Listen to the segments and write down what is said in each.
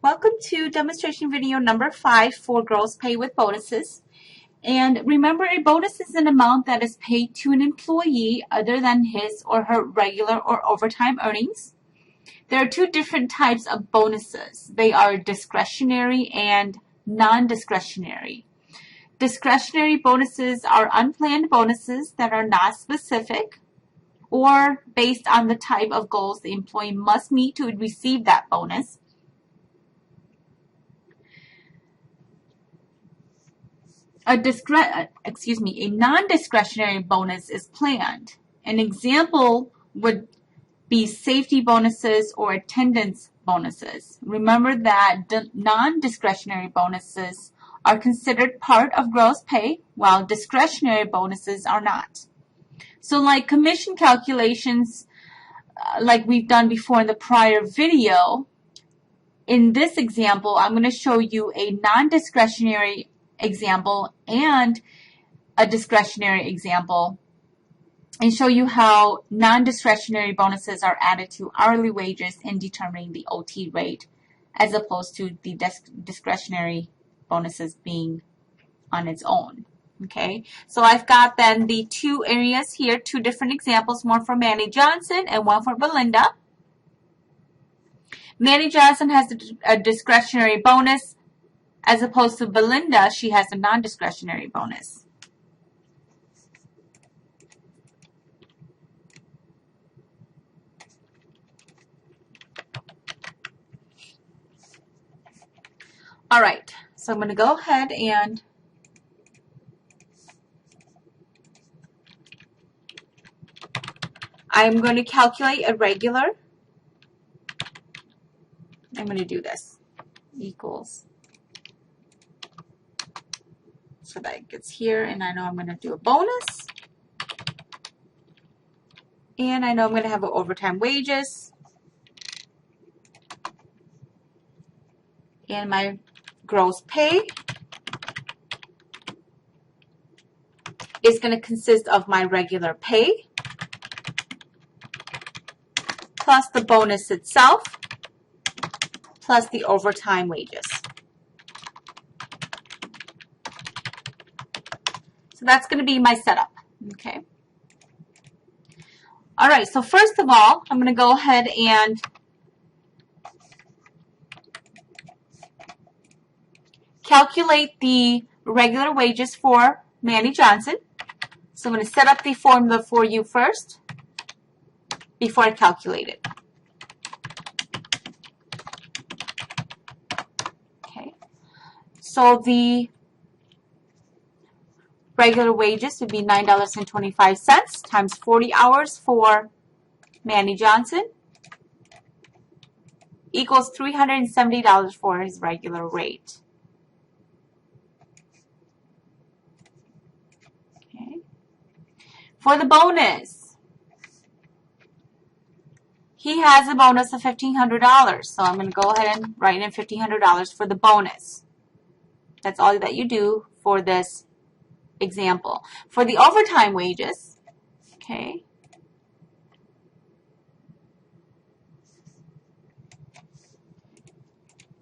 Welcome to demonstration video number 5 for gross pay with bonuses. And remember, a bonus is an amount that is paid to an employee other than his or her regular or overtime earnings. There are two different types of bonuses. They are discretionary and non-discretionary. Discretionary bonuses are unplanned bonuses that are not specific or based on the type of goals the employee must meet to receive that bonus. A non-discretionary bonus is planned. An example would be safety bonuses or attendance bonuses. Remember that non-discretionary bonuses are considered part of gross pay, while discretionary bonuses are not. So like commission calculations, like we've done before in the prior video, in this example, I'm going to show you a non-discretionary example and a discretionary example and show you how non-discretionary bonuses are added to hourly wages in determining the OT rate as opposed to the discretionary bonuses being on its own. Okay, so I've got then the two areas here, two different examples, one for Manny Johnson and one for Belinda. Manny Johnson has a discretionary bonus. As opposed to Belinda, she has a non-discretionary bonus. All right, so I'm going to go ahead and I'm going to calculate a regular. I'm going to do this equals. So that gets here, and I know I'm going to do a bonus. And I know I'm going to have an overtime wages. And my gross pay is going to consist of my regular pay plus the bonus itself plus the overtime wages. So that's going to be my setup, okay? All right, so first of all, I'm going to go ahead and calculate the regular wages for Manny Johnson. So I'm going to set up the formula for you first before I calculate it. Okay, so the regular wages would be $9.25 times 40 hours for Manny Johnson equals $370 for his regular rate. Okay. For the bonus, he has a bonus of $1,500, so I'm going to go ahead and write in $1,500 for the bonus. That's all that you do for this example. For the overtime wages, okay,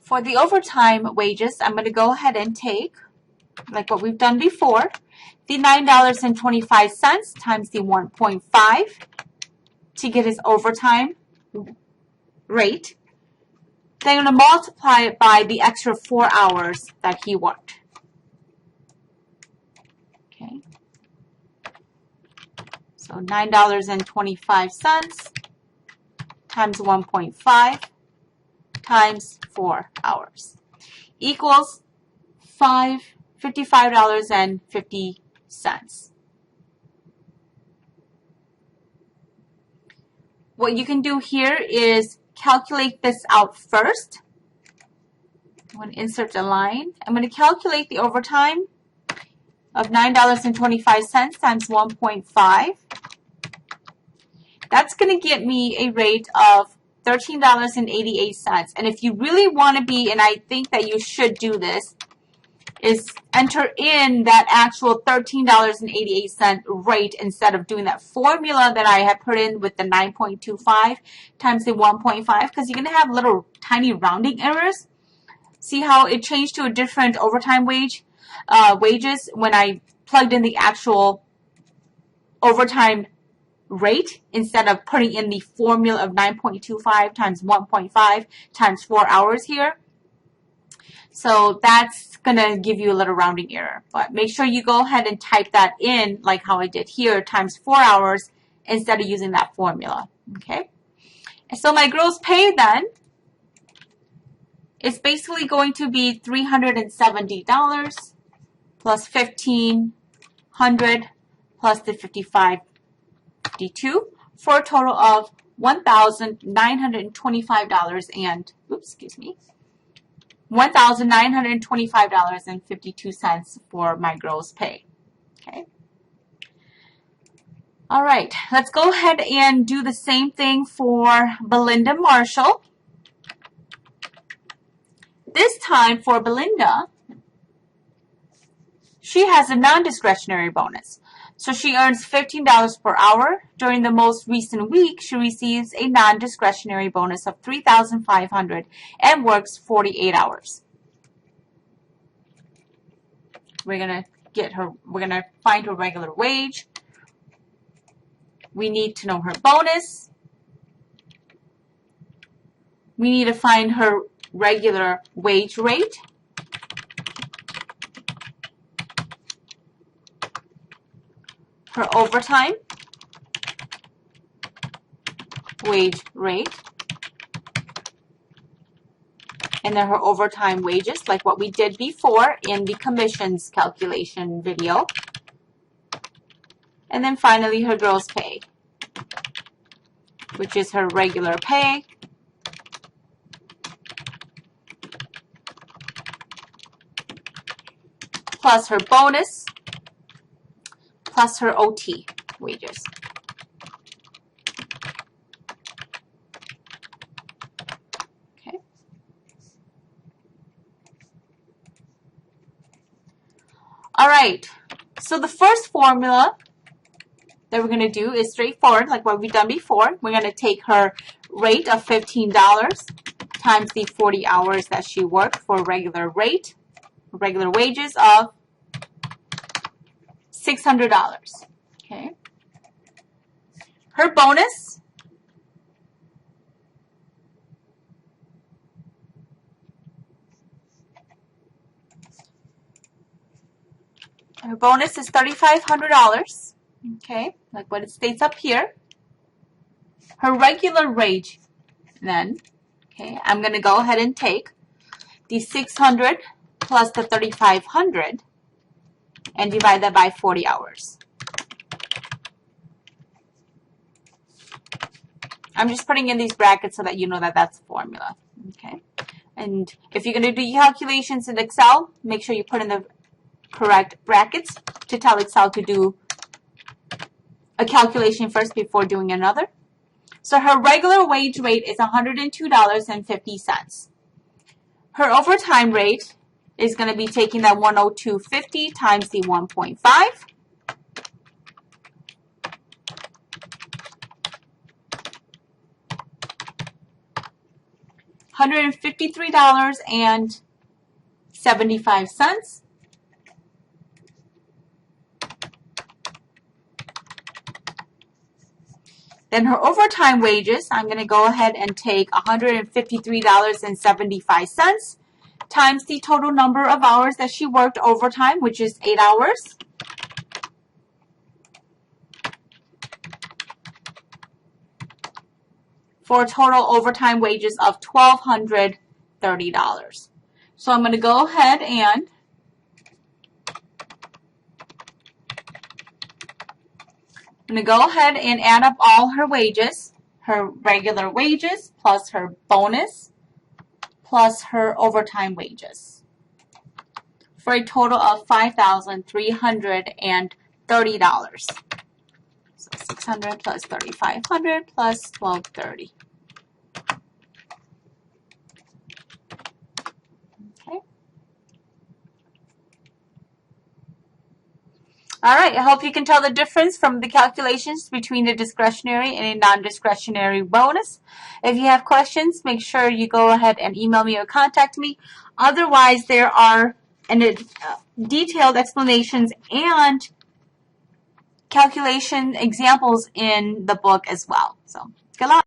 for the overtime wages, I'm going to go ahead and take, like what we've done before, the $9.25 times the 1.5 to get his overtime rate. Then I'm going to multiply it by the extra 4 hours that he worked. Okay, so $9.25 times 1.5 times 4 hours equals $55.50. What you can do here is calculate this out first. I'm going to insert a line. I'm going to calculate the overtime of $9.25 times 1.5. That's going to get me a rate of $13.88. And if you really want to be, and I think that you should do this, is enter in that actual $13.88 rate instead of doing that formula that I had put in with the 9.25 times the 1.5, because you're going to have little tiny rounding errors. See how it changed to a different overtime wages when I plugged in the actual overtime rate instead of putting in the formula of 9.25 times 1.5 times 4 hours here. So that's going to give you a little rounding error. But make sure you go ahead and type that in like how I did here, times 4 hours instead of using that formula. Okay. And so my gross pay then is basically going to be $370 plus $1,500 plus the $55.52 for a total of $1,925 and, oops, excuse me, $1,925.52 for my gross pay. Okay. All right, let's go ahead and do the same thing for Belinda Marshall. This time for Belinda, she has a non-discretionary bonus. So she earns $15 per hour. During the most recent week, she receives a non-discretionary bonus of $3,500 and works 48 hours. We're gonna find her regular wage. We need to know her bonus. We need to find her regular wage rate. Her overtime wage rate, and then her overtime wages, like what we did before in the commissions calculation video. And then finally her gross pay, which is her regular pay plus her bonus plus her OT wages. Okay. All right. So the first formula that we're going to do is straightforward, like what we've done before. We're going to take her rate of $15 times the 40 hours that she worked for regular rate, regular wages of $600. Okay. Her bonus, is $3,500. Okay, like what it states up here. Her regular wage, then, okay, I'm going to go ahead and take the 600 plus the 3,500 and divide that by 40 hours. I'm just putting in these brackets so that you know that that's the formula. Okay, and if you're going to do your calculations in Excel, make sure you put in the correct brackets to tell Excel to do a calculation first before doing another. So her regular wage rate is $102.50. Her overtime rate is going to be taking that $102.50 times the 1.5. $153.75. Then her overtime wages, I'm going to go ahead and take $153.75 times the total number of hours that she worked overtime, which is 8 hours. For a total overtime wages of $1,230. So I'm going to go ahead and add up all her wages, her regular wages plus her bonus plus her overtime wages for a total of $5,330. So 600 plus 3,500 plus 1,230. Okay. All right, I hope you can tell the difference from the calculations between a discretionary and a non-discretionary bonus. If you have questions, make sure you go ahead and email me or contact me. Otherwise, there are detailed explanations and calculation examples in the book as well. So, good luck.